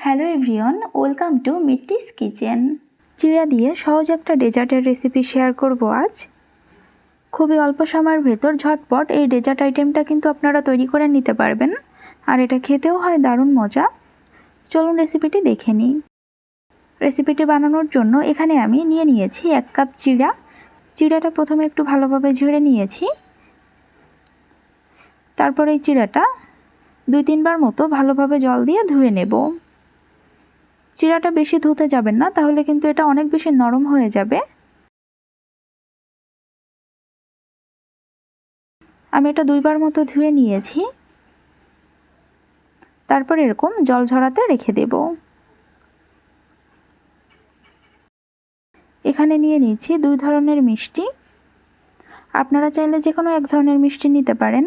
Hello everyone, welcome to Mitti's kitchen. চিড়া দিয়ে সহজ একটা ডেজার্টের রেসিপি শেয়ার করব আজ। খুবই অল্প সময়ের ভেতর ঝটপট এই ডেজার্ট আইটেমটা কিন্তু আপনারা তৈরি করে নিতে পারবেন, আর এটা খেতেও হয় দারুণ মজা। চলুন রেসিপিটি দেখে নিই। রেসিপিটি বানানোর জন্য এখানে আমি নিয়েছি 1 কাপ চিড়া। চিড়াটা প্রথমে একটু ভালোভাবে ঝেড়ে নিয়েছি। তারপর এই চিড়াটা 2-3 বার মতো ভালোভাবে জল দিয়ে ধুয়ে নেব। চিড়াটা বেশি ধুতে যাবেন না, তাহলে কিন্তু এটা অনেক বেশি নরম হয়ে যাবে। আমি এটা 2 বার মতো ধুয়ে নিয়েছি। তারপর এরকম জল ঝরাতে রেখে দেব। এখানে নিয়ে নিয়েছি 2 ধরনের মিষ্টি। আপনারা চাইলে যে কোনো এক ধরনের মিষ্টি নিতে পারেন।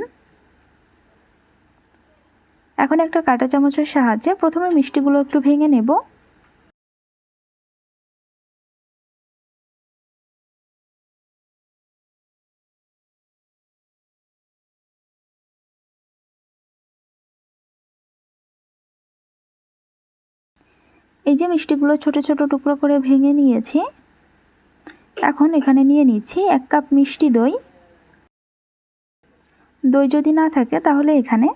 এখন একটা কাঁটা চামচের সাহায্যে প্রথমে মিষ্টিগুলো একটু ভেঙে নেব। এই যে মিষ্টিগুলো ছোট ছোট টুকরো করে ভেঙে নিয়েছি। এখন এখানে নিয়ে নিচ্ছি 1 কাপ মিষ্টি দই। দই যদি না থাকে তাহলে এখানে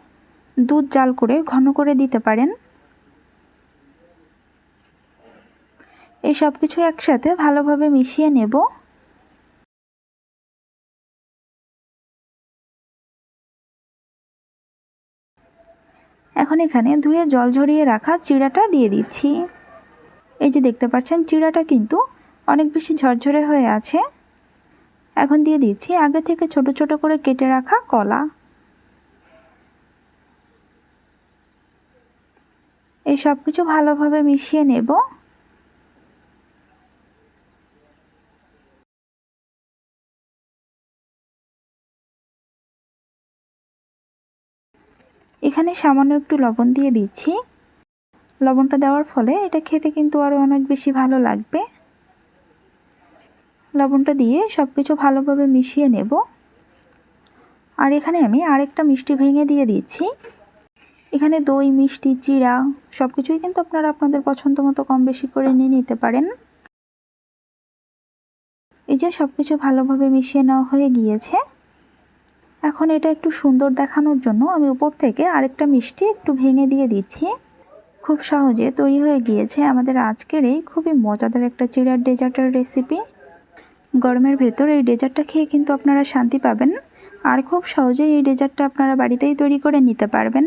দুধ জাল করে ঘন করে দিতে পারেন। এই সব কিছু একসাথে ভালোভাবে মিশিয়ে নেব। এখন এখানে ধুয়ে জল ঝরিয়ে রাখা চিড়াটা দিয়ে দিচ্ছি। এই যে দেখতে পাচ্ছেন, চিড়াটা কিন্তু অনেক বেশি ঝরঝরে হয়ে আছে। এখন দিয়ে দিচ্ছি আগে থেকে ছোট ছোট করে কেটে রাখা কলা। এই সব কিছু ভালোভাবে মিশিয়ে নেব। এখানে সামান্য একটু লবণ দিয়ে দিচ্ছি। লবণটা দেওয়ার ফলে এটা খেতে কিন্তু আরও অনেক বেশি ভালো লাগবে। লবণটা দিয়ে সব কিছু ভালোভাবে মিশিয়ে নেব। আর এখানে আমি আরেকটা মিষ্টি ভেঙে দিয়ে দিচ্ছি। এখানে দই, মিষ্টি, চিড়া সব কিছুই কিন্তু আপনারা আপনাদের পছন্দ মতো কম বেশি করে নিয়ে নিতে পারেন। এই যে সব কিছু ভালোভাবে মিশিয়ে নেওয়া হয়ে গিয়েছে। এখন এটা একটু সুন্দর দেখানোর জন্য আমি উপর থেকে আরেকটা মিষ্টি একটু ভেঙে দিয়ে দিচ্ছি। খুব সহজে তৈরি হয়ে গিয়েছে আমাদের আজকের এই খুবই মজাদার একটা চিড়ার ডেজার্টের রেসিপি। গরমের ভেতর এই ডেজার্টটা খেয়ে কিন্তু আপনারা শান্তি পাবেন, আর খুব সহজেই এই ডেজার্টটা আপনারা বাড়িতেই তৈরি করে নিতে পারবেন।